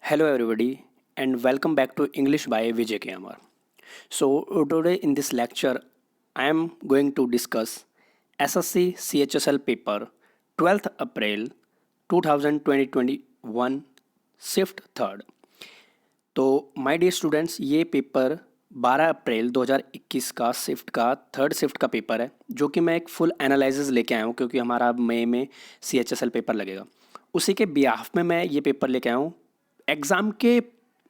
Hello, everybody, and welcome back to English by Vijay Kamar. Today in this lecture, I am going to discuss SSC CHSL paper 12th April 2021 shift third. तो my dear students, ये paper 12 अप्रैल 2021 का shift का third shift का paper है, जो कि मैं एक फुल एनालिसिस लेके आया हूँ क्योंकि हमारा अब मई में CHSL पेपर लगेगा। उसी के बिहाफ में मैं ये पेपर लेके आया हूँ। एग्ज़ाम के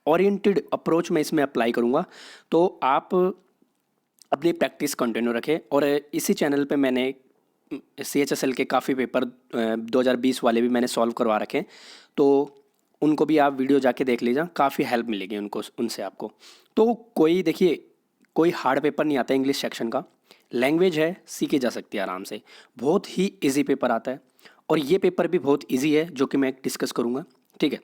ओरिएंटेड अप्रोच में इसमें अप्लाई करूँगा, तो आप अपनी प्रैक्टिस कंटिन्यू रखें। और इसी चैनल पे मैंने CHSL के काफ़ी पेपर 2020 वाले भी मैंने सॉल्व करवा रखे, तो उनको भी आप वीडियो जाके देख लीजिए, काफ़ी हेल्प मिलेगी उनसे आपको। तो कोई हार्ड पेपर नहीं आता इंग्लिश सेक्शन का। लैंग्वेज है, सीखी जा सकती है आराम से, बहुत ही इजी पेपर आता है। और ये पेपर भी बहुत इजी है, जो कि मैं डिस्कस करूँगा, ठीक है।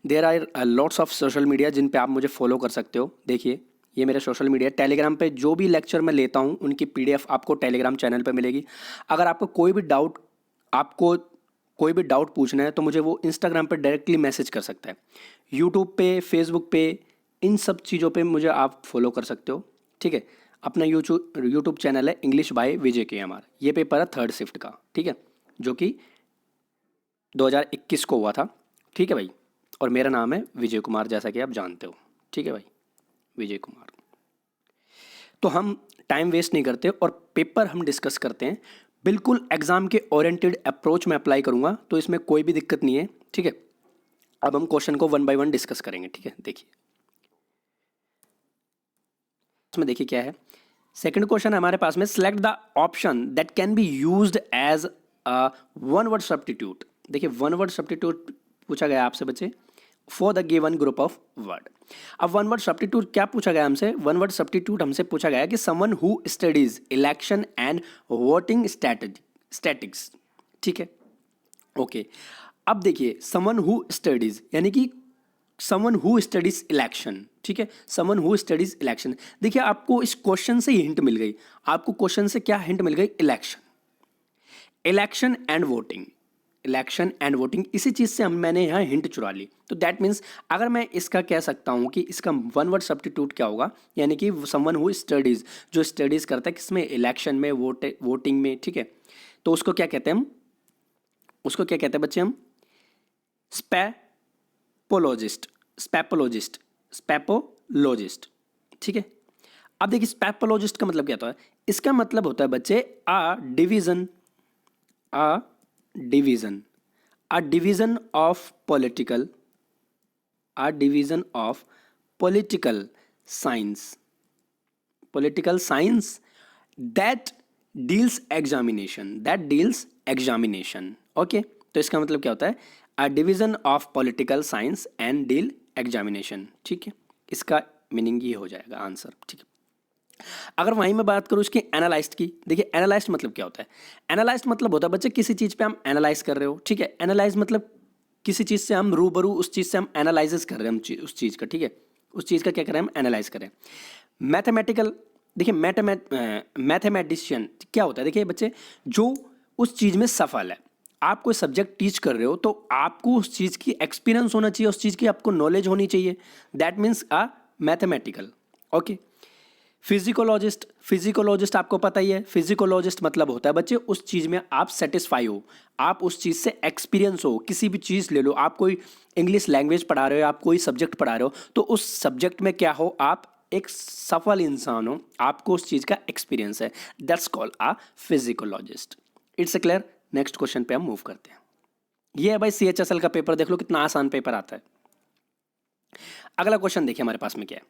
There are lots of social media जिन पे आप मुझे फॉलो कर सकते हो। देखिए, ये मेरा सोशल मीडिया। टेलीग्राम पे जो भी लेक्चर मैं लेता हूँ उनकी PDF आपको टेलीग्राम चैनल पे मिलेगी। अगर आपको कोई भी डाउट पूछना है तो मुझे वो इंस्टाग्राम पे डायरेक्टली मैसेज कर सकता है। यूट्यूब पे, फेसबुक पे, इन सब चीज़ों पे मुझे आप फॉलो कर सकते हो, ठीक है। अपना यूट्यूब चैनल है इंग्लिश बाय विजय KMR। ये पेपर है थर्ड शिफ्ट का, ठीक है, जो कि 2021 को हुआ था, ठीक है भाई। और मेरा नाम है विजय कुमार, जैसा कि आप जानते हो, ठीक है भाई, विजय कुमार। तो हम टाइम वेस्ट नहीं करते और पेपर हम डिस्कस करते हैं। बिल्कुल एग्जाम के ओरिएंटेड अप्रोच में अप्लाई करूंगा, तो इसमें कोई भी दिक्कत नहीं है, ठीक है। अब हम क्वेश्चन को वन बाय वन डिस्कस करेंगे, ठीक है। देखिए, इसमें देखिए क्या है। सेकंड क्वेश्चन है हमारे पास में, select the option that can be used as a one word substitute. देखिए, वन वर्ड सब्स्टिट्यूट पूछा गया आपसे बच्चे, for the given group of word. अब वन वर्ड सब्स्टिट्यूट क्या पूछा गया हमसे? वन वर्ड सब्स्टिट्यूट हमसे पूछा गया कि someone who studies election and voting statics, ठीक है, ओके। अब देखिए, समवन हु स्टडीज यानी कि समवन हु स्टडीज इलेक्शन, ठीक है, समवन हु स्टडीज इलेक्शन। देखिए, आपको इस क्वेश्चन से ही हिंट मिल गई। आपको क्वेश्चन से क्या हिंट मिल गई? Election and voting, election and voting, इसी चीज़ से मैंने यहाँ हिंट चुरा ली। तो दैट मीन्स अगर मैं इसका कह सकता हूँ कि इसका वन वर्ड सब्स्टिट्यूट क्या होगा, यानी कि समवन हु स्टडीज़, जो स्टडीज़ करता है किसमें? इलेक्शन में, वोटिंग में, ठीक है। तो उसको क्या कहते हैं? हम उसको क्या कहते हैं बच्चे? हम स्पेपोलॉजिस्ट, स्पेपोलॉजिस्ट, ठीक है। अब देखिए, स्पेपोलॉजिस्ट का मतलब क्या होता है? इसका मतलब होता है बच्चे a division of political science that deals examination, okay. तो इसका मतलब क्या होता है? A division of political science and deal examination, ठीक है। इसका मीनिंग ये हो जाएगा आंसर, ठीक है। अगर वहीं मैं बात करूँ इसकी एनालाइस्ट की, देखिए, एनालाइस्ट मतलब क्या होता है? एनालाइस्ट मतलब होता है बच्चे किसी चीज़ पे हम एनालाइज कर रहे हो, ठीक है। एनालाइज मतलब किसी चीज़ से हम रूबरू, उस चीज़ से हम एनालाइसिस कर रहे हैं, उस चीज़ का, ठीक है। उस चीज़ का क्या कर रहे हैं? हम एनालाइज करें। मैथमेटिकल, देखिए, मैथमेटिशियन क्या होता है? देखिए बच्चे, जो उस चीज़ में सफल है, आप कोई सब्जेक्ट टीच कर रहे हो तो आपको उस चीज़ की एक्सपीरियंस होना चाहिए, उस चीज़ की आपको नॉलेज होनी चाहिए। That means a mathematical, okay. Physiologist आपको पता ही है। फिजिकोलॉजिस्ट मतलब होता है बच्चे उस चीज़ में आप सेटिस्फाई हो, आप उस चीज़ से एक्सपीरियंस हो। किसी भी चीज़ ले लो, आप कोई इंग्लिश लैंग्वेज पढ़ा रहे हो, आप कोई सब्जेक्ट पढ़ा रहे हो, तो उस सब्जेक्ट में क्या हो? आप एक सफल इंसान हो, आपको उस चीज़ का एक्सपीरियंस है। That's called a physiologist. It's clear? Next question पे हम मूव करते हैं। ये है भाई CHSL का पेपर, देख लो कितना आसान पेपर आता है। अगला क्वेश्चन देखिए हमारे पास में क्या है।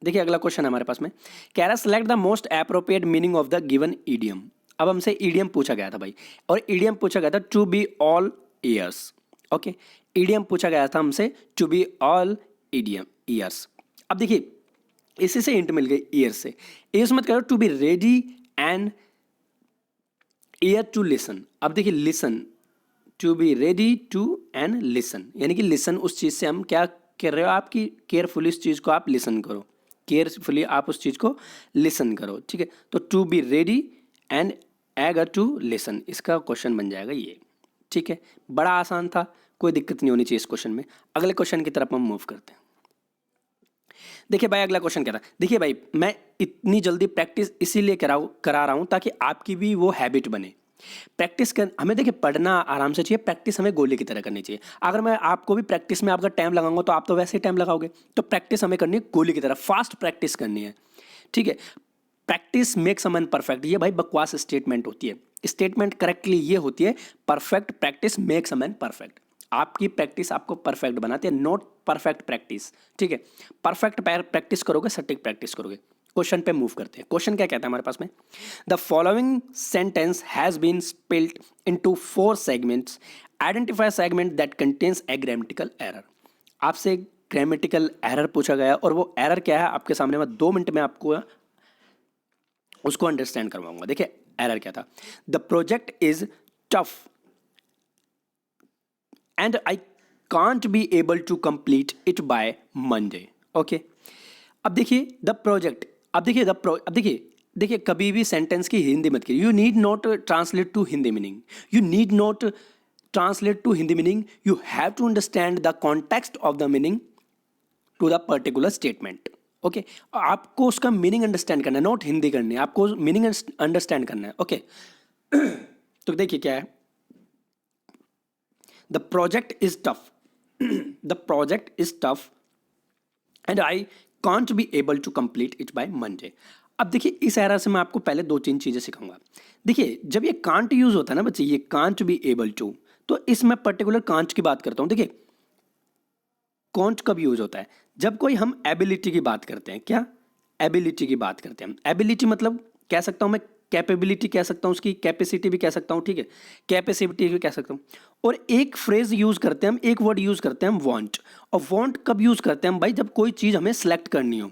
देखिए, अगला क्वेश्चन है हमारे पास में, कह रहा select the most appropriate meaning of the given idiom. अब हमसे ईडियम पूछा गया था भाई, और ईडियम पूछा गया था to be all ears, okay. Idiom पूछा गया था हमसे टू बी ऑल ईयर्स। अब देखिए, इसी से हिंट मिल गई ईयर्स से। ईयर्स मत करो, to be ready and ear to listen. अब देखिए, listen, to be ready to and listen, यानी कि लिसन, उस चीज़ से हम क्या कर रहे हो? आपकी केयरफुली इस चीज़ को आप लिसन करो, केयरफुली आप उस चीज़ को लिसन करो, ठीक है। तो to be ready and eager to listen, इसका क्वेश्चन बन जाएगा ये। ठीक है, बड़ा आसान था, कोई दिक्कत नहीं होनी चाहिए इस क्वेश्चन में। अगले क्वेश्चन की तरफ हम मूव करते हैं। देखिए भाई अगला क्वेश्चन क्या था, देखिए भाई मैं इतनी जल्दी प्रैक्टिस इसीलिए करा रहा हूँ ताकि आपकी भी वो हैबिट बने। प्रैक्टिस कर हमें देखिए पढ़ना आराम से चाहिए, प्रैक्टिस हमें गोली की तरह करनी चाहिए। अगर मैं आपको भी प्रैक्टिस में आपका टाइम लगाऊंगा तो आप तो वैसे ही टाइम लगाओगे, तो प्रैक्टिस हमें करनी है गोली की तरह, फास्ट प्रैक्टिस करनी है। ठीक है, practice makes a man perfect, ये भाई बकवास स्टेटमेंट होती है। स्टेटमेंट करेक्टली ये होती है, perfect practice makes a man perfect. आपकी प्रैक्टिस आपको परफेक्ट बनाती है, नॉट परफेक्ट प्रैक्टिस। ठीक है, परफेक्ट प्रैक्टिस करोगे, सटीक प्रैक्टिस करोगे। क्वेश्चन पे मूव करते हैं। क्वेश्चन क्या कहता है हमारे पास में, the following sentence has been split into 4 segments, identify segment that contains a grammatical error. आपसे ग्रामेटिकल एरर पूछा गया और वो एरर क्या है आपके सामने मैं 2 मिनट में आपको उसको अंडरस्टैंड करवाऊंगा। देखिए एरर क्या था, the project is tough and I can't be able to complete it by Monday. Okay. अब देखिए द प्रोजेक्ट, अब देखिए कभी भी सेंटेंस की हिंदी मत करिए। You need not translate to Hindi meaning, you need not translate to Hindi meaning, you have to understand the context of the meaning to the particular statement. Okay, आपको उसका मीनिंग अंडरस्टैंड करना है, नॉट हिंदी करनी है, आपको मीनिंग अंडरस्टैंड करना है। Okay तो देखिए क्या है, the project is tough the project is tough and I can't be able to complete it by Monday। अब देखिए इस एरर से मैं आपको पहले 2-3 चीजें सिखाऊंगा। देखिए जब ये कांट यूज होता है ना बच्चे, ये कांट बी एबल टू, तो इसमें पर्टिकुलर कांट की बात करता हूं। देखिए कांट कब यूज होता है, जब कोई हम एबिलिटी की बात करते हैं। क्या एबिलिटी की बात करते हैं हम, एबिलिटी मतलब कह सकता हूं मैं कैपेबिलिटी कह सकता हूं, उसकी कैपेसिटी भी कह सकता हूं। ठीक है, कैपेसिटी भी कह सकता हूं। और एक फ्रेज यूज करते हैं हम, एक वर्ड यूज करते हैं हम, वांट। और वांट कब यूज करते हैं हम भाई, जब कोई चीज हमें सेलेक्ट करनी हो,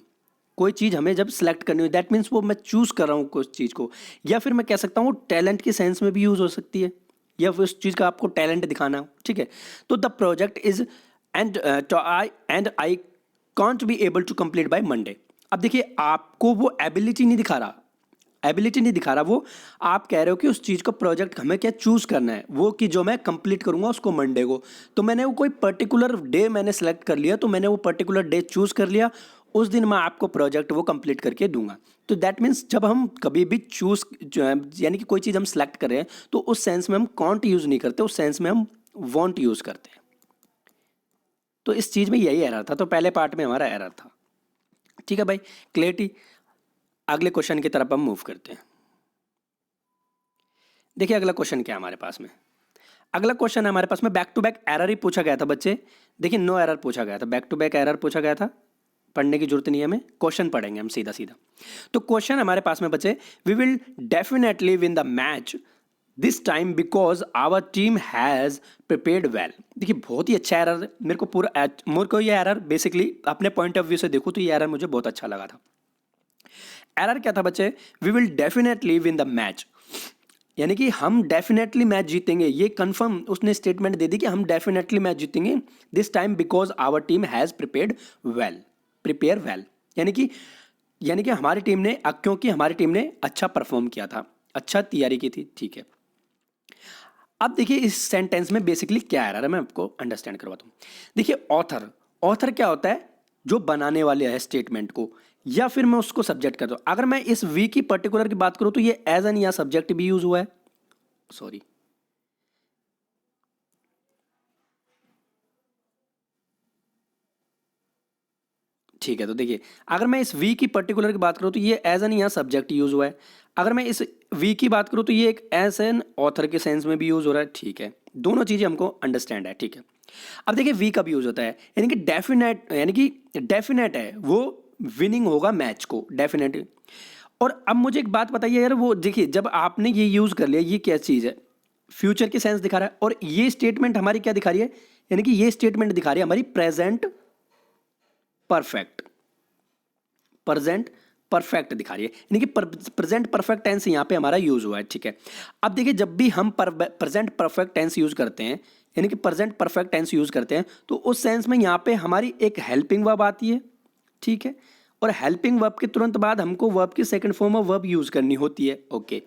कोई चीज हमें जब सेलेक्ट करनी हो, दैट मीन्स वो मैं चूज कर रहा हूं कुछ चीज को। या फिर मैं कह सकता हूं टैलेंट के सेंस में भी यूज हो सकती है, या फिर उस चीज का आपको टैलेंट दिखाना हो। ठीक है, तो the project is end I can't be able to complete by Monday. अब देखिए आपको वो एबिलिटी नहीं दिखा रहा, एबिलिटी नहीं दिखा रहा, वो आप कह रहे हो कि उस चीज़ को प्रोजेक्ट हमें क्या चूज़ करना है, वो कि जो मैं कंप्लीट करूंगा उसको मंडे को। तो मैंने वो कोई पर्टिकुलर डे मैंने सेलेक्ट कर लिया, तो मैंने वो पर्टिकुलर डे चूज़ कर लिया, उस दिन मैं आपको प्रोजेक्ट वो कंप्लीट करके दूंगा। तो दैट मीन्स जब हम कभी भी चूज़ यानी कि कोई चीज़ हम सेलेक्ट कर रहे हैं तो उस सेंस में हम कांट यूज़ नहीं करते, उस सेंस में हम वांट यूज़ करते हैं। तो इस चीज़ में यही एरर था, तो पहले पार्ट में हमारा एरर था। ठीक है भाई, क्लियरिटी। अगले क्वेश्चन की तरफ हम मूव करते हैं। देखिए अगला क्वेश्चन क्या है हमारे पास में, अगला क्वेश्चन है हमारे पास में बैक टू बैक एरर ही पूछा गया था बच्चे। देखिए नो एरर पूछा गया था, बैक टू बैक एरर पूछा गया था, पढ़ने की जरूरत नहीं है हमें, क्वेश्चन पढ़ेंगे हम सीधा सीधा। तो क्वेश्चन हमारे पास में बच्चे, we will definitely win the match this time because our team has prepared well. देखिए बहुत ही अच्छा एरर, मेरे को ये एरर बेसिकली अपने पॉइंट ऑफ व्यू से देखो तो ये एरर मुझे बहुत अच्छा लगा था। एरर क्या था बच्चे, we will definitely win the match, यानी कि हम डेफिनेटली मैच जीतेंगे, ये कंफर्म उसने स्टेटमेंट दे दी कि हम डेफिनेटली मैच जीतेंगे this time because our team has prepare well, यानी कि हमारी टीम ने, क्योंकि हमारी टीम ने अच्छा परफॉर्म किया था, अच्छा तैयारी की थी। ठीक है, अब देखिए इस सेंटेंस में बेसिकली क्या एरर है मैं आपको अंडरस्टैंड करवाता हूँ। देखिए ऑथर क्या होता है, जो बनाने वाले है स्टेटमेंट को, या फिर मैं उसको सब्जेक्ट करता हूं। अगर मैं इस वी की पर्टिकुलर की बात करूं तो ये एज एन या सब्जेक्ट भी यूज हुआ है, सॉरी ठीक है। तो देखिए अगर मैं इस वी की पर्टिकुलर की बात करूं तो ये एज एन या सब्जेक्ट यूज हुआ है। अगर मैं इस वी की बात करूं तो ये एक एज एन ऑथर के सेंस में भी यूज हो रहा है। ठीक है, दोनों चीजें हमको अंडरस्टैंड है। ठीक है, अब देखिए वी कब यूज होता है, यानी कि डेफिनेट है वो विनिंग होगा मैच को, डेफिनेटली। और अब मुझे एक बात बताइए यार, वो देखिए जब आपने ये यूज कर लिया, ये क्या चीज है, फ्यूचर के सेंस दिखा रहा है, और ये स्टेटमेंट हमारी क्या दिखा रही है, यानी कि ये स्टेटमेंट दिखा रही है हमारी प्रेजेंट परफेक्ट दिखा रही है, यानी कि प्रेजेंट परफेक्ट टेंस यहां पे हमारा यूज हुआ है। ठीक है, अब देखिए जब भी हम प्रेजेंट परफेक्ट टेंस यूज करते हैं, यानी कि प्रेजेंट परफेक्ट टेंस यूज करते हैं, तो उस सेंस में यहां पे हमारी एक हेल्पिंग वर्ब आती है। ठीक है, और हेल्पिंग वर्ब के तुरंत बाद हमको वर्ब की second form of verb use करनी होती है। ओके,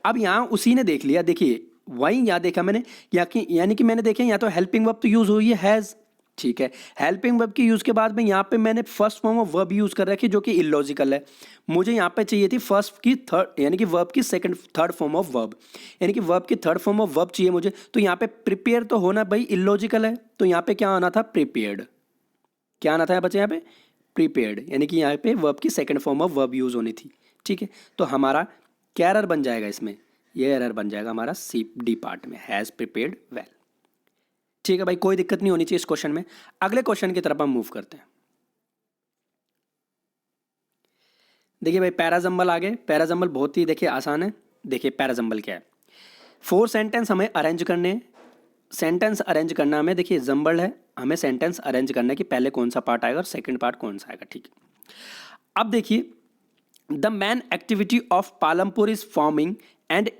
अब यहाँ उसी ने देख लिया, देखिए वही यहाँ देखा मैंने, यानी कि मैंने देखे यहाँ तो हेल्पिंग वर्ब तो यूज़ हुई है हैज़, ठीक है। हेल्पिंग वर्ब के यूज़ के बाद में यहाँ पे मैंने first form of verb use कर रखी जो कि इलॉजिकल है। मुझे यहाँ पे चाहिए थी फर्स्ट की थर्ड, यानी कि वर्ब की थर्ड फॉर्म ऑफ वर्ब, यानी कि वर्ब की थर्ड फॉर्म ऑफ वर्ब चाहिए मुझे। तो यहाँ पे प्रिपेयर तो होना भाई इलॉजिकल है, तो यहाँ पे क्या आना था, प्रिपेयर्ड। क्या आना था बच्चे यहाँ पे, प्रिपेयर्ड, यानी कि यहाँ पे वर्ब की second form of verb use होनी थी, ठीक है। तो हमारा क्या एरर बन जाएगा इसमें, ये एरर बन जाएगा हमारा सी डी पार्ट में, हैज़ प्रिपेयर्ड वेल, ठीक है भाई, कोई दिक्कत नहीं होनी चाहिए इस क्वेश्चन में। अगले क्वेश्चन की तरफ हम मूव करते हैं। देखिए भाई पैराजम्बल आ गए। पैराजम्बल बहुत ही देखिए आसान है। देखिए पैराजम्बल क्या है, 4 सेंटेंस हमें अरेंज करने, सेंटेंस अरेंज करना हमें, देखिए जम्बल है, हमें सेंटेंस अरेंज करना है कि पहले कौन सा पार्ट आएगा और सेकंड पार्ट कौन सा आएगा, ठीक है। अब देखिए the main activity of Palampur is farming and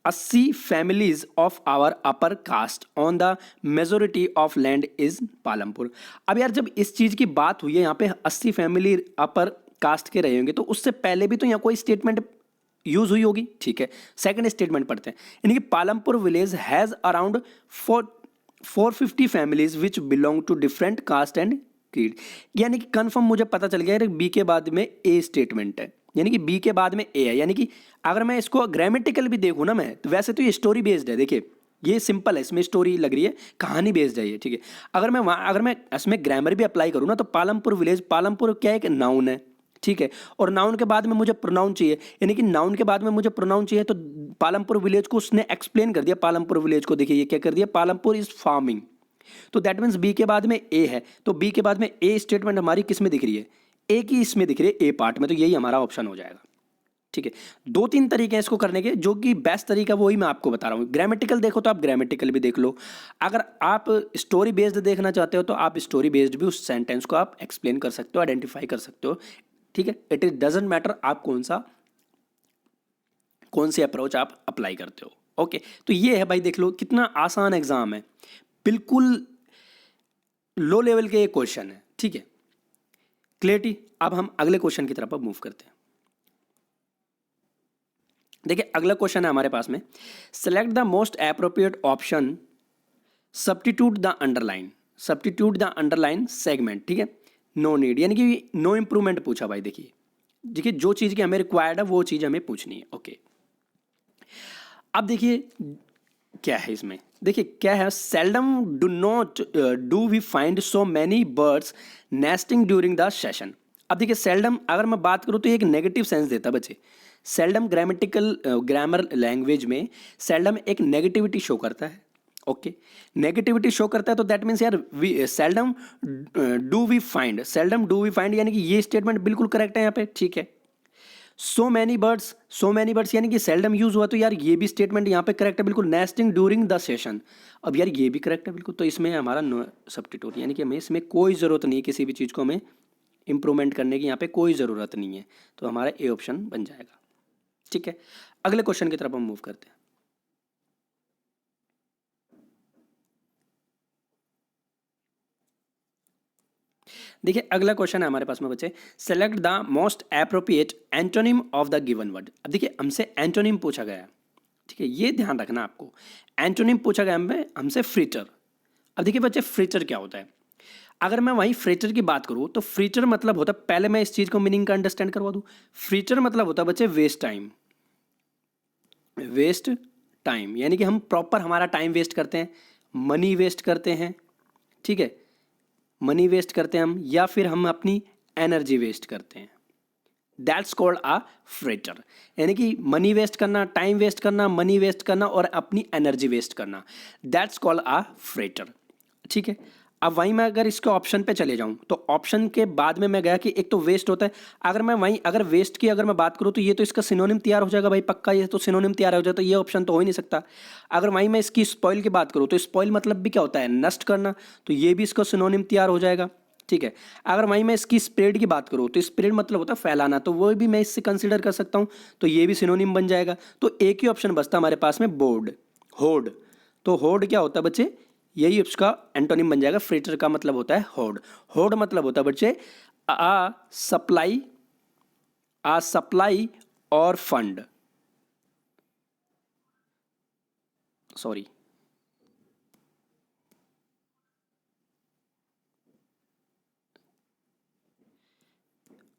80 families of our upper caste on the majority of land is Palampur. अब यार जब इस चीज़ की बात हुई है यहाँ पे 80 फैमिली अपर कास्ट के रहे होंगे, तो उससे पहले भी तो यहाँ कोई स्टेटमेंट यूज हुई होगी, ठीक है। सेकंड स्टेटमेंट पढ़ते हैं, यानी कि Palampur village has around 450 families which belong to different caste and creed. यानी कि कन्फर्म मुझे पता चल गया बी के बाद में ए स्टेटमेंट है, यानी कि बी के बाद में ए है। यानी कि अगर मैं इसको ग्रामेटिकल भी देखूँ ना मैं, तो वैसे तो ये स्टोरी बेस्ड है, देखिए ये सिंपल है, इसमें स्टोरी लग रही है, कहानी बेस्ड है ये, ठीक है। अगर मैं इसमें ग्रामर भी अप्लाई करूँ ना, तो पालमपुर विलेज, पालमपुर क्या है, एक नाउन है, ठीक है। और नाउन के बाद में मुझे प्रोनाउन चाहिए, यानी कि नाउन के बाद में मुझे प्रोनाउन चाहिए, तो पालमपुर विलेज को उसने एक्सप्लेन कर दिया। पालमपुर विलेज को देखिए ये क्या कर दिया, पालमपुर इज फार्मिंग, तो दैट मीन्स बी के बाद में ए है, तो बी के बाद में ए स्टेटमेंट हमारी किस में दिख रही है, ए की इसमें दिख रही है, ए पार्ट में, तो यही हमारा ऑप्शन हो जाएगा, ठीक है। 2-3 तरीके हैं इसको करने के, जो कि बेस्ट तरीका वही मैं आपको बता रहा हूँ। ग्रामेटिकल देखो तो आप ग्रामेटिकल भी देख लो, अगर आप स्टोरी बेस्ड देखना चाहते हो तो आप स्टोरी बेस्ड भी उस सेंटेंस को आप एक्सप्लेन कर सकते हो, आइडेंटिफाई कर सकते हो, ठीक है। इट इज डजेंट मैटर आप कौन सी अप्रोच आप अप्लाई करते हो। ओके, तो ये है भाई, देख लो कितना आसान एग्जाम है, बिल्कुल लो लेवल के एक क्वेश्चन है, ठीक है। क्लियरिटी। अब हम अगले क्वेश्चन की तरफ मूव करते हैं। देखिए अगला क्वेश्चन है हमारे पास में, select the most appropriate option, substitute the underline segment, ठीक है। नो नीड, यानी कि नो इंप्रूवमेंट पूछा भाई। देखिए जो चीज़ की हमें रिक्वायर्ड है वो चीज़ हमें पूछनी है। ओके, अब देखिए क्या है इसमें, देखिए क्या है, seldom do we find so many birds nesting during the session. अब देखिए सेल्डम अगर मैं बात करूँ तो ये एक नेगेटिव सेंस देता है बच्चे। सेल्डम ग्रामर लैंग्वेज में सेल्डम एक नेगेटिविटी शो करता है। ओके, नेगेटिविटी शो करता है, तो दैट मीन्स यार सेल्डम डू वी फाइंड, यानी कि ये स्टेटमेंट बिल्कुल करेक्ट है यहाँ पे, ठीक है। सो मैनी बर्ड्स यानी कि सेल्डम यूज हुआ, तो यार ये भी स्टेटमेंट यहाँ पे करेक्ट है बिल्कुल। नेस्टिंग ड्यूरिंग द सेशन, अब यार ये भी करेक्ट है बिल्कुल, तो इसमें हमारा नो सब्स्टिट्यूट, यानी कि हमें इसमें कोई ज़रूरत नहीं है, किसी भी चीज़ को हमें इंप्रूवमेंट करने की यहाँ पे कोई ज़रूरत नहीं है, तो हमारा ए ऑप्शन बन जाएगा, ठीक है। अगले क्वेश्चन की तरफ हम मूव करते हैं। देखिए अगला क्वेश्चन है हमारे पास में बच्चे, select the most appropriate antonym of the given word. अब देखिए हमसे एंटोनिम पूछा गया है, ठीक है, ये ध्यान रखना आपको। एंटोनिम पूछा गया हमसे फ्रीटर। अब देखिए बच्चे फ्रीटर क्या होता है, अगर मैं वहीं फ्रीटर की बात करूँ तो फ्रीटर मतलब होता है, पहले मैं इस चीज़ को मीनिंग का अंडरस्टैंड करवा दूँ। फ्रीटर मतलब होता है बच्चे वेस्ट टाइम, यानी कि हम प्रॉपर हमारा टाइम वेस्ट करते हैं, मनी वेस्ट करते हैं, ठीक है, मनी वेस्ट करते हैं हम, या फिर हम अपनी एनर्जी वेस्ट करते हैं। दैट्स कॉल्ड अ फ्रेटर, यानी कि मनी वेस्ट करना, टाइम वेस्ट करना, मनी वेस्ट करना और अपनी एनर्जी वेस्ट करना, दैट्स कॉल्ड अ फ्रेटर, ठीक है। अब वहीं मैं अगर इसके ऑप्शन पे चले जाऊं तो ऑप्शन के बाद में मैं गया कि एक तो वेस्ट होता है, अगर वेस्ट की अगर मैं बात करूं तो ये तो इसका सिनोनिम तैयार हो जाएगा भाई, पक्का ये तो सिनोनिम तैयार हो जाता है, ये ऑप्शन तो हो ही नहीं सकता। अगर वहीं मैं इसकी स्पॉइल की बात करूं तो स्पॉइल मतलब भी क्या होता है, नष्ट करना, तो ये भी इसका सिनोनिम तैयार हो जाएगा, ठीक है। अगर वहीं मैं इसकी स्प्रेड की बात करूँ तो स्प्रेड मतलब होता है फैलाना, तो वो भी मैं इससे कंसिडर कर सकता हूँ, तो ये भी सिनोनिम बन जाएगा। तो एक ही ऑप्शन बचता हमारे पास में, होड। तो होड क्या होता है बच्चे, यही उसका एंटोनिम बन जाएगा। फ्रेटर का मतलब होता है होड मतलब होता है बच्चे अ सप्लाई आ सप्लाई और फंड, सॉरी,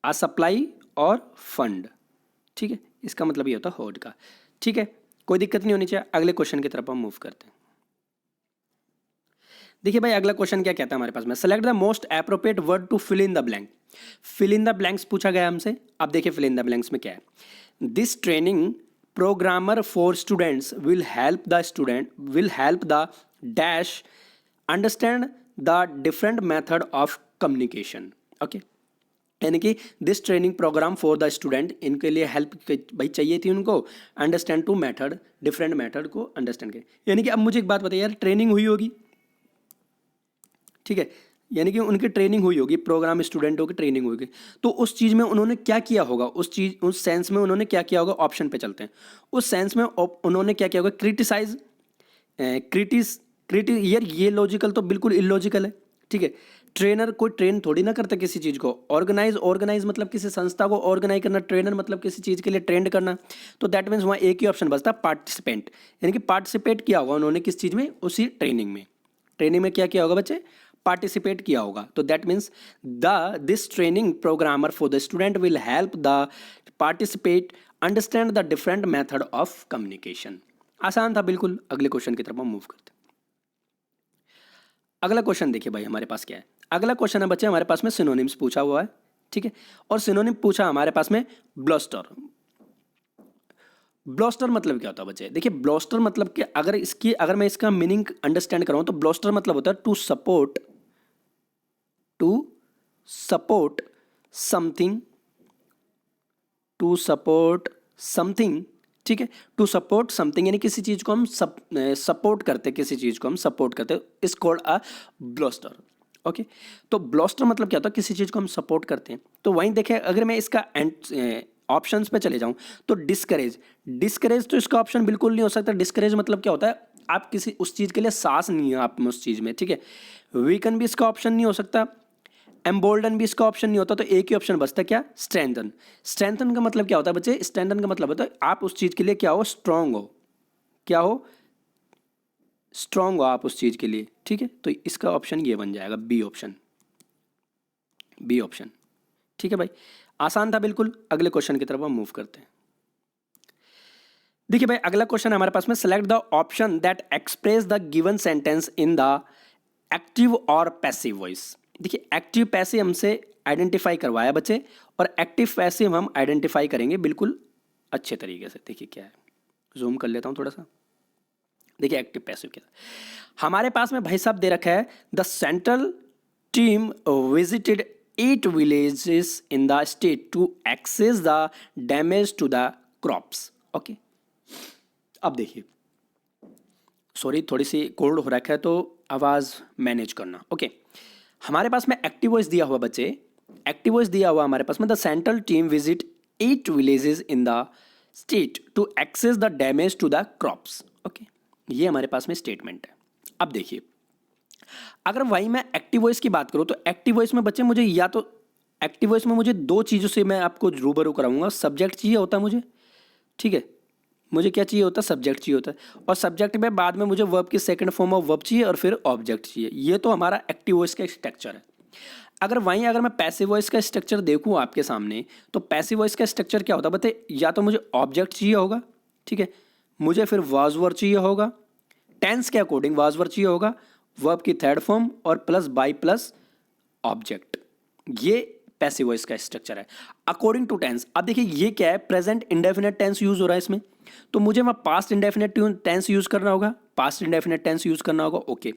आ सप्लाई और फंड, ठीक है, इसका मतलब ये होता है होड का, ठीक है, कोई दिक्कत नहीं होनी चाहिए। अगले क्वेश्चन की तरफ हम मूव करते हैं। देखिए भाई अगला क्वेश्चन क्या कहता है हमारे पास में, select the most appropriate word to fill in the blank. Fill in the blanks पूछा गया हमसे। अब देखिए फिल इन द ब्लैंक्स में क्या है, this training programmer for students will help the dash understand the different method of communication. Okay, यानी कि this training programme for the student, इनके लिए हेल्प भाई चाहिए थी उनको, understand to method, different method को अंडरस्टैंड करें। यानी कि अब मुझे एक बात बताइए यार, ट्रेनिंग हुई होगी, ठीक है, यानी कि उनकी ट्रेनिंग हुई होगी, प्रोग्राम स्टूडेंटों की ट्रेनिंग होगी, तो उस चीज़ में उन्होंने क्या किया होगा, उस सेंस में उन्होंने क्या किया होगा, ऑप्शन पे चलते हैं। उस सेंस में उन्होंने क्या किया होगा, क्रिटिसाइज, यार ये लॉजिकल तो बिल्कुल इलॉजिकल है, ठीक है। ट्रेनर कोई ट्रेन थोड़ी ना करता किसी चीज़ को, ऑर्गेनाइज मतलब किसी संस्था को ऑर्गेनाइज करना, ट्रेनर मतलब किसी चीज़ के लिए ट्रेंड करना, तो दैट मीन्स वहाँ एक ही ऑप्शन बचता है, पार्टिसिपेंट, यानी कि पार्टिसिपेट किया होगा उन्होंने किस चीज़ में, उसी ट्रेनिंग में। ट्रेनिंग में क्या किया होगा बच्चे, पार्टिसिपेट किया होगा, तो that means this training programmer for the student will help the participate understand the different method of communication. आसान था बिल्कुल। अगले क्वेश्चन की तरफ हम मूव करते हैं। अगला क्वेश्चन देखिए भाई हमारे पास क्या है, अगला क्वेश्चन है बच्चे हमारे पास में सिनोनिम्स पूछा हुआ है, ठीक है, और सिनोनिम पूछा हमारे पास में ब्लस्टर। ब्लॉस्टर मतलब क्या होता है बच्चे, देखिए ब्लॉस्टर मतलब कि अगर मैं इसका मीनिंग अंडरस्टैंड कराऊं तो ब्लॉस्टर मतलब होता है to support something, to support something, ठीक है, टू सपोर्ट समथिंग, यानी किसी चीज को हम सपोर्ट करते, किसी चीज को हम सपोर्ट करते, is called a bolster. Okay, तो ब्लॉस्टर मतलब क्या होता है, किसी चीज को हम सपोर्ट करते हैं। तो वहीं देखें, अगर मैं इसका ऑप्शंस पे चले जाऊं तो डिस्करेज तो इसका ऑप्शन बिल्कुल नहीं हो सकता। डिस्करेज मतलब क्या होता है, आप किसी उस चीज के लिए साहस नहीं है आप में उस चीज में, ठीक है। वीकन भी इसका ऑप्शन नहीं हो सकता, एम्बोल्डन भी इसका ऑप्शन नहीं होता, तो एक ही ऑप्शन बचता है, क्या, स्ट्रेंथन। स्ट्रेंथन का मतलब क्या होता है बच्चे, स्ट्रेंथन का मतलब होता है आप उस चीज के लिए क्या हो, स्ट्रांग हो, क्या हो, स्ट्रांग हो आप उस चीज के लिए, ठीक है। तो इसका ऑप्शन ये बन जाएगा बी ऑप्शन, बी ऑप्शन, ठीक है भाई, आसान था बिल्कुल। अगले क्वेश्चन की तरफ हम मूव करते हैं। देखिए भाई अगला क्वेश्चन हमारे पास में, select the option that express the given sentence in the active और पैसिव वॉइस। देखिए एक्टिव पैसिव हमसे आइडेंटिफाई करवाया बच्चे, और एक्टिव पैसिव हम आइडेंटिफाई करेंगे बिल्कुल अच्छे तरीके से। देखिए क्या है, जूम कर लेता हूं थोड़ा सा। देखिए एक्टिव पैसिव क्या है हमारे पास में भाई साहब, दे रखा है the central team visited 8 villages in the state to access the damage to the crops. Okay, अब देखिए, सॉरी थोड़ी सी कोल्ड हो रखा है तो आवाज़ मैनेज करना। ओके, हमारे पास में एक्टिव वॉइस दिया हुआ बच्चे, एक्टिव वॉइस दिया हुआ हमारे पास में, the central team visit 8 villages in the state to access the damage to the crops. Okay, ये हमारे पास में स्टेटमेंट है। अब देखिए, अगर वही मैं एक्टिव वॉइस की बात करूं तो एक्टिव वॉइस में बच्चे मुझे, या तो एक्टिव वॉइस में मुझे दो चीज़ों से मैं आपको रूबरू कराऊंगा। सब्जेक्ट चाहिए होता है मुझे, ठीक है, मुझे क्या चाहिए होता है, सब्जेक्ट चाहिए होता है, और सब्जेक्ट में बाद में मुझे वर्ब की सेकंड फॉर्म ऑफ वर्ब चाहिए, और फिर ऑब्जेक्ट चाहिए। ये तो हमारा एक्टिव वॉइस का स्ट्रक्चर है। अगर मैं पैसिव वॉइस का स्ट्रक्चर देखूं आपके सामने, तो पैसिव वॉइस का स्ट्रक्चर क्या होता है बताइए, या तो मुझे ऑब्जेक्ट चाहिए होगा, ठीक है, मुझे फिर वाज वर्ब चाहिए होगा, टेंस के अकॉर्डिंग वाज वर्ब चाहिए होगा, वर्ब की थर्ड फॉर्म और प्लस बाई प्लस ऑब्जेक्ट। ये पैसिव वॉइस का स्ट्रक्चर है अकॉर्डिंग टू टेंस। अब देखिए ये क्या है, प्रेजेंट इंडेफिनेट टेंस यूज हो रहा है इसमें, तो मुझे वहां पास्ट इंडेफिनेट टेंस यूज करना होगा, पास्ट इंडेफिनेट टेंस यूज करना होगा। ओके,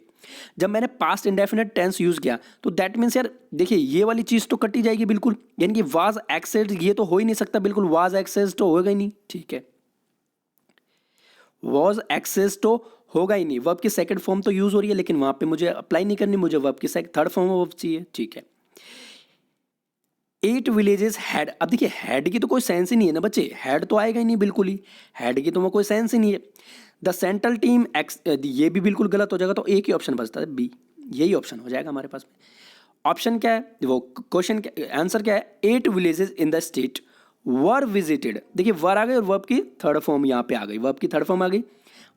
जब मैंने पास्ट इंडेफिनेट टेंस यूज किया तो दैट मीन्स यार देखिए ये वाली चीज तो कटी जाएगी बिल्कुल, यानी कि वाज एक्सेस्ड ये तो हो ही नहीं सकता, बिल्कुल वाज एक्सेस्ड तो होगा ही नहीं, ठीक है, वॉज एक्सेस तो होगा ही नहीं। वर्ब की सेकंड फॉर्म तो यूज हो रही है, लेकिन वहां पे मुझे अप्लाई नहीं करनी, मुझे वर्ब की थर्ड फॉर्म वर्ब चाहिए, ठीक है। 8 विलेजेस हैड, अब देखिए हैड की तो कोई सेंस ही नहीं है ना बच्चे, हैड तो आएगा ही नहीं बिल्कुल ही, हैड की तो कोई सेंस ही नहीं है। द सेंट्रल टीम एक्स, ये भी बिल्कुल गलत हो जाएगा, तो एक ही ऑप्शन बचता है बी, यही ऑप्शन हो जाएगा हमारे पास में। ऑप्शन क्या है, वो क्वेश्चन आंसर क्या है, 8 villages in the state were visited, देखिए वर आ गई और वर्ब की थर्ड फॉर्म यहाँ पे आ गई, वर्ब की थर्ड फॉर्म आ गई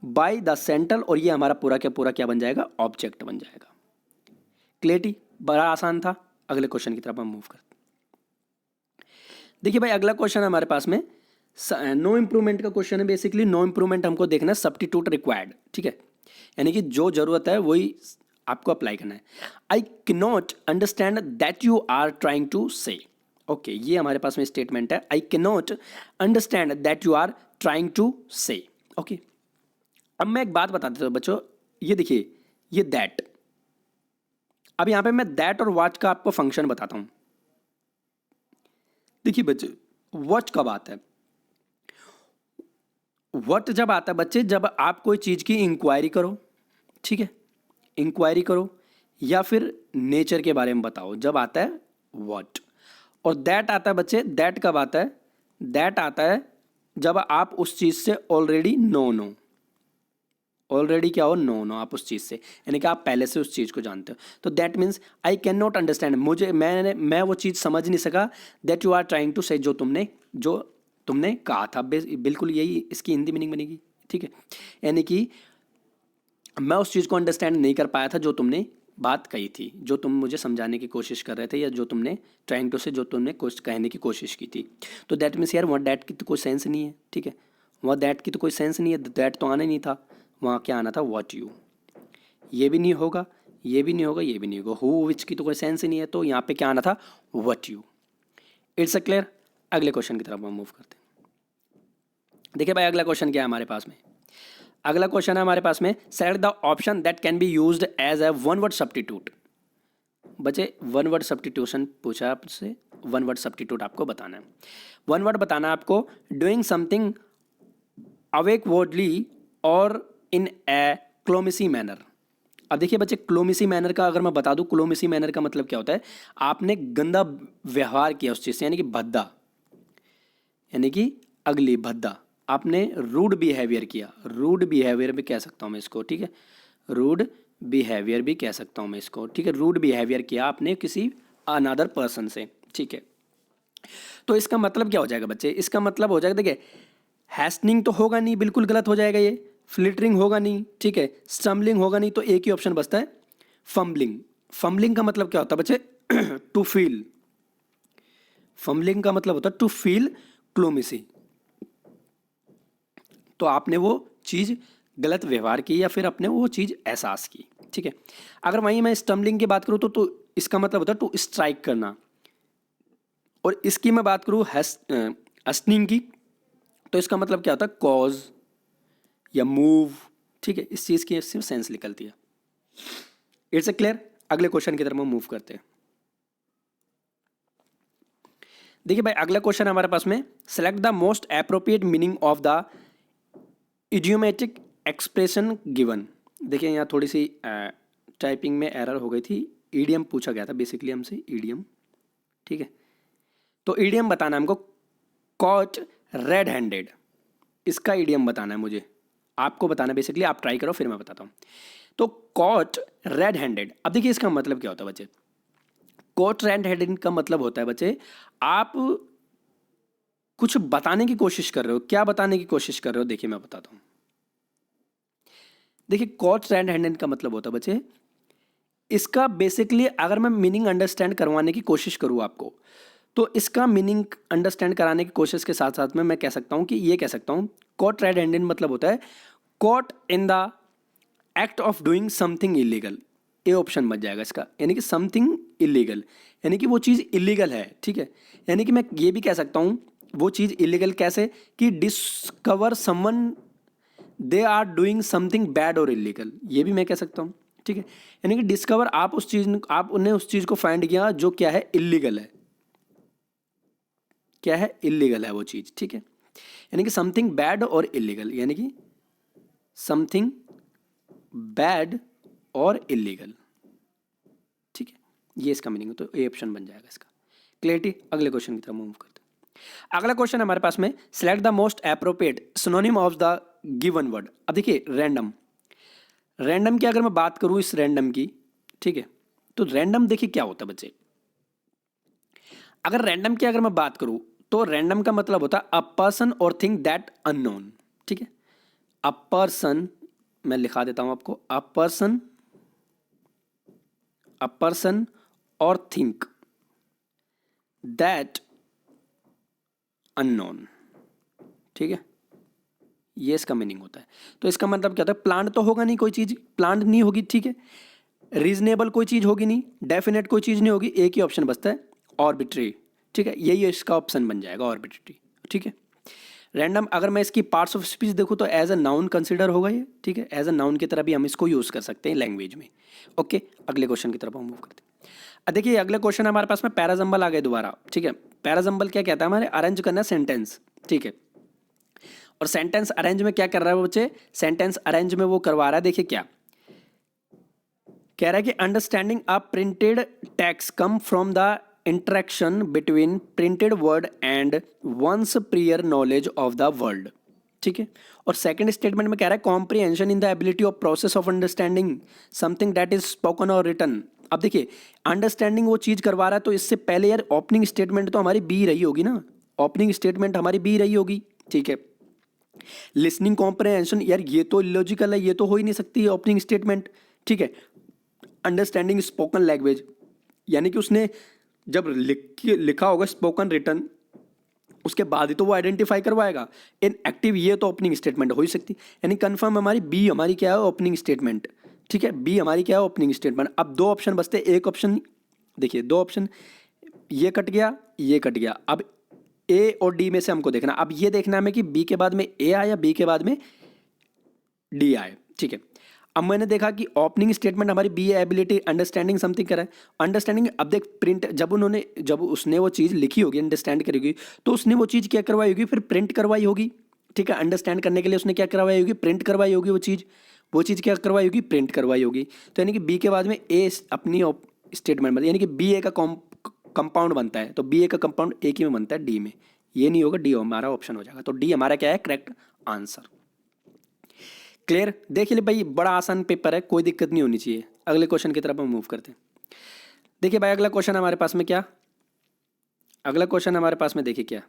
बाय द सेंट्रल, और ये हमारा पूरा क्या बन जाएगा, ऑब्जेक्ट बन जाएगा। क्लियरिटी, बड़ा आसान था। अगले क्वेश्चन की तरफ हम मूव करते हैं। देखिए भाई अगला क्वेश्चन है हमारे पास में नो इंप्रूवमेंट का क्वेश्चन है। बेसिकली नो इंप्रूवमेंट हमको देखना है, सब्स्टिट्यूट रिक्वायर्ड, ठीक है, यानी कि जो जरूरत है वही आपको अप्लाई करना है। I can not understand that you are trying to say, okay, ये हमारे पास में स्टेटमेंट है, I can not understand that you are trying to say, okay. अब मैं एक बात बता देता हूँ बच्चों, ये देखिए ये दैट, अब यहां पे मैं दैट और वॉच का आपको फंक्शन बताता हूं। देखिए बच्चे वॉच कब आता है, व्हाट जब आता है बच्चे जब आप कोई चीज़ की इंक्वायरी करो, ठीक है, इंक्वायरी करो या फिर नेचर के बारे में बताओ, जब आता है व्हाट। और दैट आता है बच्चे, दैट कब आता है, दैट आता है जब आप उस चीज़ से ऑलरेडी नो ऑलरेडी क्या हो, नो आप उस चीज़ से, यानी कि आप पहले से उस चीज़ को जानते हो। तो that means I can not understand, मैं वो चीज़ समझ नहीं सका, that you are trying to say, जो तुमने कहा था। बिल्कुल यही इसकी हिंदी मीनिंग बनेगी, ठीक है, यानी कि मैं उस चीज़ को अंडरस्टैंड नहीं कर पाया था जो तुमने बात कही थी, जो तुम मुझे समझाने की कोशिश कर रहे थे, या जो तुमने ट्राइंग टू से जो तुमने कुछ कहने की कोशिश की थी। तो दैट मीन्स यार वहाँ डैट की तो कोई सेंस नहीं है, ठीक है, वहाँ दैट की तो कोई सेंस नहीं है, दैट तो आना ही नहीं था, वहाँ क्या आना था, व्हाट यू। ये भी नहीं होगा, ये भी नहीं होगा, ये भी नहीं होगा, हु विच की तो कोई सेंस ही नहीं है, तो यहाँ पे क्या आना था, what you. It's a clear. अगले क्वेश्चन की तरफ हम मूव करते हैं। देखिए भाई अगला क्वेश्चन क्या है हमारे पास में, अगला क्वेश्चन है हमारे पास में select the option that can be used as a one word substitute. बच्चे वन वर्ड सब्स्टिट्यूशन पूछा आपसे, वन वर्ड सब्स्टिट्यूट आपको बताना है। वन वर्ड बताना है आपको, डूइंग समथिंग अवेक वर्डली और इन ए क्लोमिसी मैनर। अब देखिए बच्चे क्लोमिसी मैनर का अगर मैं बता दूं, क्लोमिसी मैनर का मतलब क्या होता है, आपने गंदा व्यवहार किया उस चीज़ से, यानी कि भद्दा, यानी कि अगली भद्दा, आपने रूड बिहेवियर किया, रूड बिहेवियर भी कह सकता हूँ मैं इसको, ठीक है, रूड बिहेवियर भी कह सकता हूँ मैं इसको, ठीक है, रूड बिहेवियर किया आपने किसी अनदर पर्सन से, ठीक है। तो इसका मतलब क्या हो जाएगा बच्चे, इसका मतलब हो जाएगा, देखिए हैस्टनिंग तो होगा नहीं, बिल्कुल गलत हो जाएगा ये, फ्लिटरिंग होगा नहीं, ठीक है, स्टम्बलिंग होगा नहीं, तो एक ही ऑप्शन बचता है फम्बलिंग। फम्बलिंग का मतलब क्या होता है बच्चे, टू फील, फम्बलिंग का मतलब होता है टू फील क्लोमिसी, तो आपने वो चीज़ गलत व्यवहार की या फिर आपने वो चीज़ एहसास की, ठीक है। अगर वहीं मैं स्टम्बलिंग की बात करूँ तो इसका मतलब होता है टू स्ट्राइक करना, और इसकी मैं बात करूँ हस्टनिंग की, तो इसका मतलब क्या होता है कॉज या मूव, ठीक है, इस चीज़ की इससे सेंस निकलती है। It's a clear. अगले क्वेश्चन की तरफ हम मूव करते हैं। देखिए भाई अगला क्वेश्चन हमारे पास में, select the most appropriate meaning of the idiomatic expression given. देखिए यहाँ थोड़ी सी टाइपिंग में एरर हो गई थी, ईडियम पूछा गया था बेसिकली हमसे, ईडियम, ठीक है। तो ईडियम बताना है हमको, कॉट रेड हैंडेड, इसका ईडियम बताना है मुझे, आपको बताना है बेसिकली, आप ट्राई करो फिर मैं बताता हूँ। तो कॉट रेड हैंडेड, अब देखिए इसका मतलब क्या होता है बच्चे, कॉट रेड हैंडेड का मतलब होता है बच्चे, आप कुछ बताने की कोशिश कर रहे हो, क्या बताने की कोशिश कर रहे हो, देखिए मैं बताता हूँ। देखिए कॉट रेड हैंडेड का मतलब होता है बच्चे, इसका बेसिकली अगर मैं मीनिंग अंडरस्टैंड करवाने की कोशिश करूँ आपको, तो इसका मीनिंग अंडरस्टैंड कराने की कोशिश के साथ साथ में मैं कह सकता हूँ कि ये कह सकता हूँ, कॉट रेड हैंडेड मतलब होता है caught in the act of doing something illegal, A option बच जाएगा इसका, यानी कि समथिंग इलीगल, यानी कि वो चीज़ इलीगल है, ठीक है। यानी कि मैं ये भी कह सकता हूँ वो चीज़ इलीगल कैसे, कि discover someone they are doing something bad और इलीगल, ये भी मैं कह सकता हूँ, ठीक है। यानी कि डिस्कवर, आप उस चीज़, आप उन्हें उस चीज़ को फाइंड किया जो क्या है, इलीगल है, क्या है, इलीगल है वो चीज़, ठीक है। यानी कि समथिंग बैड और इलीगल, यानी कि समथिंग बैड और इलीगल, ठीक है, ये इसका मीनिंग है, तो ए ऑप्शन बन जाएगा इसका। क्लियरिटी। अगले क्वेश्चन की तरफ मूव करते हैं। अगला क्वेश्चन हमारे पास में, select the most appropriate synonym of the given word. अब देखिए रैंडम, रैंडम की अगर मैं बात करूं इस रैंडम की, ठीक है, तो रैंडम देखिए क्या होता है बच्चे, अगर रैंडम की अगर मैं बात करूं तो रैंडम का मतलब होता है अ पर्सन और थिंग दैट अननोन, ठीक है। अ पर्सन, मैं लिखा देता हूं आपको, अ पर्सन और थिंक दैट अननोन, ठीक है, ये इसका मीनिंग होता है। तो इसका मतलब क्या होता है, प्लांट तो होगा नहीं, कोई चीज प्लांट नहीं होगी, ठीक है, रीजनेबल कोई चीज होगी नहीं, डेफिनेट कोई चीज नहीं होगी, एक ही ऑप्शन बचता है, ऑर्बिट्री, ठीक है, यही इसका ऑप्शन बन जाएगा, ऑर्बिट्री, ठीक है। रैंडम, अगर मैं इसकी पार्ट्स ऑफ स्पीच देखूँ तो एज अ नाउन कंसिडर होगा ये, ठीक है, एज अ नाउन की तरह भी हम इसको यूज कर सकते हैं लैंग्वेज में। ओके, अगले क्वेश्चन की तरफ हम मूव करते हैं। अब देखिए अगला क्वेश्चन हमारे पास में पैराजम्बल आ गए दोबारा, ठीक है। पैराजम्बल क्या कहता है, हमारे अरेंज करना सेंटेंस, ठीक है। और सेंटेंस अरेंज में क्या कर रहा है वो बच्चे, सेंटेंस अरेंज में वो करवा रहा है, देखिए क्या कह रहा है कि understanding a printed text come from the interaction between printed word and one's prior knowledge of the world, ठीक है। और सेकंड स्टेटमेंट में कह रहा है comprehension in the ability of process of understanding something that is spoken और written. अब देखिए अंडरस्टैंडिंग वो चीज करवा रहा है, तो इससे पहले यार ओपनिंग स्टेटमेंट तो हमारी बी रही होगी ना, ओपनिंग स्टेटमेंट हमारी बी रही होगी, ठीक है। लिसनिंग कॉम्प्रिहेंशन, यार ये तो इलॉजिकल है, ये तो हो ही नहीं सकती ओपनिंग स्टेटमेंट, ठीक है। अंडरस्टैंडिंग स्पोकन लैंग्वेज, यानी कि उसने जब लिखा होगा स्पोकन रिटन, उसके बाद ही तो वो आइडेंटिफाई करवाएगा। इन एक्टिव, ये तो ओपनिंग स्टेटमेंट हो ही सकती, यानी कंफर्म हमारी बी, हमारी क्या है ओपनिंग स्टेटमेंट, ठीक है, बी हमारी क्या है ओपनिंग स्टेटमेंट। अब दो ऑप्शन बचते, एक ऑप्शन देखिए, दो ऑप्शन, ये कट गया, ये कट गया, अब ए और डी में से हमको देखना, अब ये देखना हमें कि बी के बाद में ए आया, बी के बाद में डी आए, ठीक है। अब मैंने देखा कि ओपनिंग स्टेटमेंट हमारी बी एबिलिटी अंडरस्टैंडिंग समथिंग करा है, अंडरस्टैंडिंग। अब देख प्रिंट, जब उसने वो चीज़ लिखी होगी, अंडरस्टैंड करेगी, तो उसने वो चीज़ क्या करवाई होगी, फिर प्रिंट करवाई होगी, ठीक है। अंडरस्टैंड करने के लिए उसने क्या करवाई होगी, प्रिंट करवाई होगी वो चीज़ क्या करवाई होगी, प्रिंट करवाई होगी। तो यानी कि बी के बाद में ए अपनी स्टेटमेंट बनती है, यानी कि बी ए का कंपाउंड बनता है, तो बी ए का कंपाउंड एक ही में बनता है, डी में, ये नहीं होगा, डी हमारा ऑप्शन हो जाएगा। तो डी हमारा क्या है करेक्ट आंसर। क्लियर, देख ले भाई, बड़ा आसान पेपर है, कोई दिक्कत नहीं होनी चाहिए। अगले क्वेश्चन की तरफ हम मूव करते हैं। देखिए भाई अगला क्वेश्चन हमारे पास में क्या, अगला क्वेश्चन हमारे पास में देखिए क्या,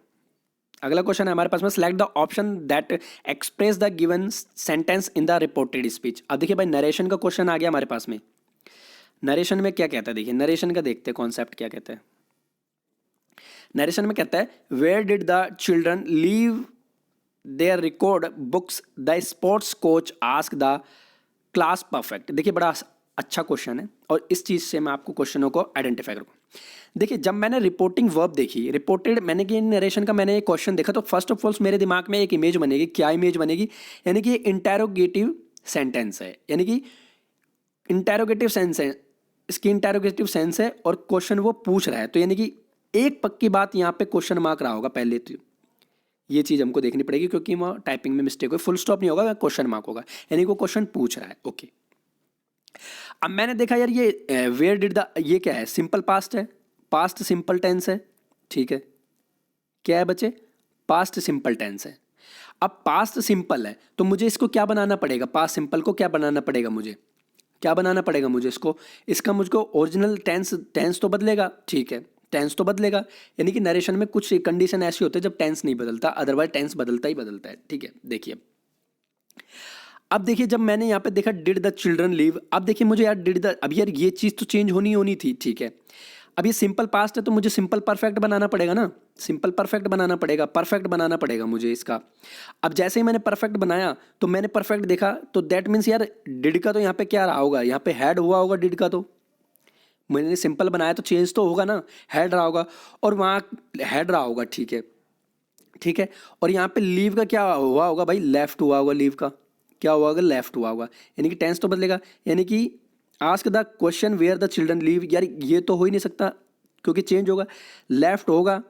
अगला क्वेश्चन है हमारे पास में select the option that express the given sentence in the reported speech. अब देखिए भाई नरेशन का क्वेश्चन आ गया हमारे पास में, नरेशन में क्या कहता है, देखिए नरेशन का देखते हैं कॉन्सेप्ट क्या कहता है। नरेशन में कहता है where did the children leave their record books, the sports coach ask the class perfect. देखिए बड़ा अच्छा क्वेश्चन है, और इस चीज़ से मैं आपको क्वेश्चनों को आइडेंटिफाई करूँगा। देखिए जब मैंने रिपोर्टिंग वर्ब देखी, रिपोर्टेड मैंने कि नरेशन का मैंने एक क्वेश्चन देखा, तो फर्स्ट ऑफ ऑल मेरे दिमाग में एक इमेज बनेगी, क्या इमेज बनेगी, यानी कि इंटेरोगेटिव सेंटेंस है, यानी कि इंटेरोगेटिव सेंस है, इसकी इंटेरोगेटिव सेंस है और क्वेश्चन वो पूछ रहा है, तो यानी कि एक पक्की बात यहाँ पे क्वेश्चन मार्क रहा होगा पहले, तो ये चीज़ हमको देखनी पड़ेगी, क्योंकि वहाँ टाइपिंग में मिस्टेक हो, फुल स्टॉप नहीं होगा, क्वेश्चन मार्क होगा, यानी वो क्वेश्चन पूछ रहा है। ओके, अब मैंने देखा यार ये वेयर डिड द, ये क्या है, सिंपल पास्ट है, पास्ट सिंपल टेंस है, ठीक है, क्या है बच्चे, पास्ट सिंपल टेंस है। अब पास्ट सिंपल है तो मुझे इसको क्या बनाना पड़ेगा, पास्ट सिंपल को क्या बनाना पड़ेगा, मुझे क्या बनाना पड़ेगा, मुझे इसको, इसका मुझको ओरिजिनल टेंस तो बदलेगा, ठीक है, टेंस तो बदलेगा, यानी कि नरेशन में कुछ कंडीशन ऐसी होती है जब टेंस नहीं बदलता, अदरवाइज टेंस बदलता ही बदलता है, ठीक है। देखिए अब देखिए जब मैंने यहाँ पे देखा डिड द चिल्ड्रन लीव, अब देखिए मुझे यार डिड द, अब यार ये चीज़ तो चेंज होनी थी, ठीक है। अब ये सिंपल पास्ट है तो मुझे सिंपल परफेक्ट बनाना पड़ेगा ना, सिंपल परफेक्ट बनाना पड़ेगा, परफेक्ट बनाना पड़ेगा मुझे इसका। अब जैसे ही मैंने परफेक्ट बनाया तो मैंने परफेक्ट देखा, तो दैट मीन्स यार डिड का तो यहाँ पे क्या रहा होगा, यहाँ पे हैड हुआ होगा, डिड का तो मैंने सिंपल बनाया तो चेंज तो होगा ना, हैड रहा होगा, और वहाँ हैड रहा होगा, ठीक है, ठीक है। और यहाँ पे लीव का क्या हुआ होगा भाई, लेफ्ट हुआ होगा, लीव का क्या हुआ होगा, लेफ्ट हुआ होगा, यानी कि टेंस तो बदलेगा, यानी कि ask the question where the children leave, यार ये तो हो ही नहीं सकता क्योंकि चेंज होगा, लेफ्ट होगा,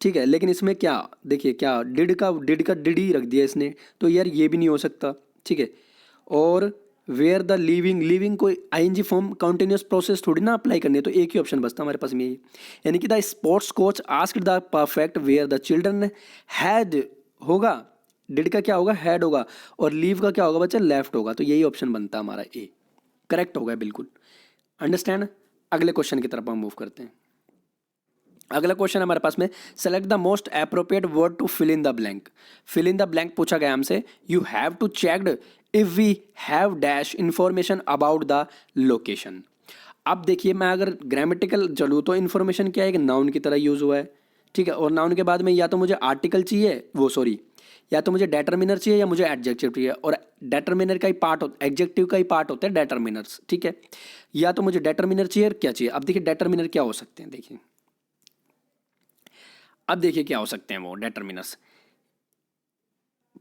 ठीक है। लेकिन इसमें क्या देखिए, क्या डिड ही रख दिया इसने, तो यार ये भी नहीं हो सकता, ठीक है। और वेयर द लिविंग कोई आईएनजी फॉर्म कंटिन्यूस प्रोसेस थोड़ी ना अप्लाई करनी है, तो एक ही ऑप्शन बचता हमारे पास में ये, यानी कि the sports coach asked the perfect where the children had होगा, डिड का क्या होगा, हैड होगा, और लीव का क्या होगा बच्चा, लेफ्ट होगा, तो यही ऑप्शन बनता है हमारा ए, करेक्ट होगा बिल्कुल। अंडरस्टैंड, अगले क्वेश्चन की तरफ हम मूव करते हैं। अगला क्वेश्चन हमारे पास में, select the most appropriate word to fill in the blank. Fill in the blank पूछा गया हमसे, you have to checked if we have dash information about the location. अब देखिए, मैं अगर ग्रामेटिकल चलूँ तो इन्फॉर्मेशन क्या है, एक नाउन की तरह यूज़ हुआ है, ठीक है। और नाउन के बाद में या तो मुझे आर्टिकल चाहिए, वो सॉरी, या तो मुझे डेटर्मिनर चाहिए या मुझे एडजेक्टिव चाहिए, और डेटर्मिनर का ही पार्ट होता है, एडजेक्टिव का ही पार्ट होता है डेटर्मिनर्स, ठीक है। या तो मुझे डेटर्मिनर चाहिए और क्या चाहिए। अब देखिए डेटर्मिनर क्या हो सकते हैं, देखिए अब देखिए क्या हो सकते हैं वो डेटर्मिनर्स।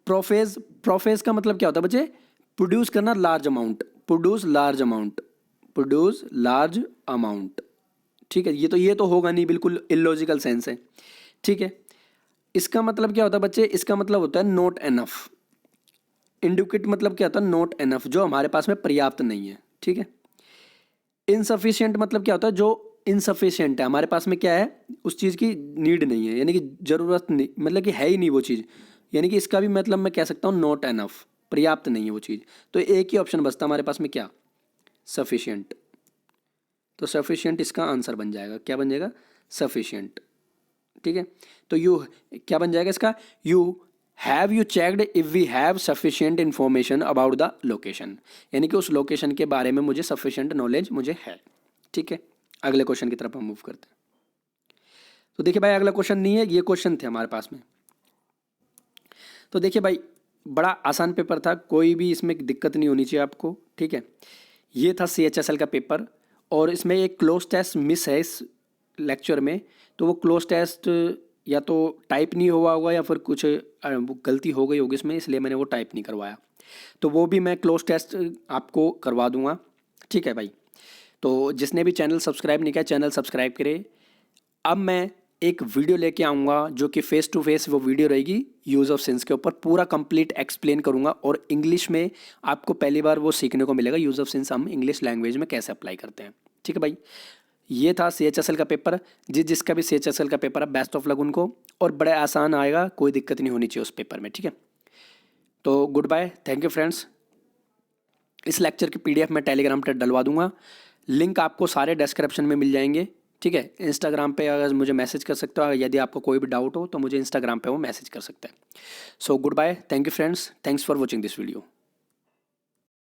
प्रोफेज, प्रोफेज का मतलब क्या होता है बच्चे, प्रोड्यूस करना large amount, produce large amount, produce large amount, ठीक है। ये तो होगा नहीं, बिल्कुल इलॉजिकल सेंस है, ठीक है। इसका मतलब क्या होता है बच्चे, इसका मतलब होता है नॉट एनफ। इंडिकेट मतलब क्या होता है, नॉट एनफ, जो हमारे पास में पर्याप्त नहीं है, ठीक है। इनसफिशिएंट मतलब क्या होता है, जो इनसफिशिएंट है, हमारे पास में क्या है, उस चीज़ की नीड नहीं है, यानी कि ज़रूरत नहीं, मतलब कि है ही नहीं वो चीज़, यानी कि इसका भी मतलब मैं कह सकता हूँ नॉट एनफ, पर्याप्त नहीं है वो चीज़। तो एक ही ऑप्शन बचता हमारे पास में, क्या, सफिशिएंट। तो सफिशिएंट इसका आंसर बन जाएगा, क्या बन जाएगा, सफिशिएंट, ठीक है। तो यू क्या बन जाएगा इसका, you have you checked if we have sufficient information about the location, यानी कि उस लोकेशन के बारे में मुझे सफिशिएंट नॉलेज मुझे है, ठीक है। अगले क्वेश्चन की तरफ हम मूव करते हैं। तो देखिए भाई, अगला क्वेश्चन नहीं है, ये क्वेश्चन थे हमारे पास में। तो देखिए भाई, बड़ा आसान पेपर था, कोई भी इसमें दिक्कत नहीं होनी चाहिए आपको, ठीक है। ये था CHSL का पेपर, और इसमें एक क्लोज टेस्ट मिस है इस लेक्चर में। तो वो क्लोज टेस्ट या तो टाइप नहीं हुआ होगा या फिर कुछ वो गलती हो गई होगी इसमें, इसलिए मैंने वो टाइप नहीं करवाया। तो वो भी मैं क्लोज टेस्ट आपको करवा दूंगा, ठीक है भाई। तो जिसने भी चैनल सब्सक्राइब नहीं किया, चैनल सब्सक्राइब करें। अब मैं एक वीडियो लेके आऊँगा जो कि फ़ेस टू फेस वो वीडियो रहेगी, यूज़ ऑफ सेंस के ऊपर पूरा कंप्लीट एक्सप्लेन करूँगा, और इंग्लिश में आपको पहली बार वो सीखने को मिलेगा, यूज़ ऑफ सेंस हम इंग्लिश लैंग्वेज में कैसे अप्लाई करते हैं, ठीक है भाई। ये था CHSL का पेपर। जिसका भी CHSL का पेपर है, बेस्ट ऑफ लक उनको, और बड़े आसान आएगा, कोई दिक्कत नहीं होनी चाहिए उस पेपर में, ठीक है। तो good bye, thank you friends. इस लेक्चर की PDF मैं टेलीग्राम पर डलवा दूंगा, लिंक आपको सारे डिस्क्रिप्शन में मिल जाएंगे, ठीक है। इंस्टाग्राम पे अगर मुझे मैसेज कर सकते हो, यदि आपको कोई भी डाउट हो तो मुझे इंस्टाग्राम पे वो मैसेज कर सकते हैं। So good bye, thank you friends, thanks for watching this video.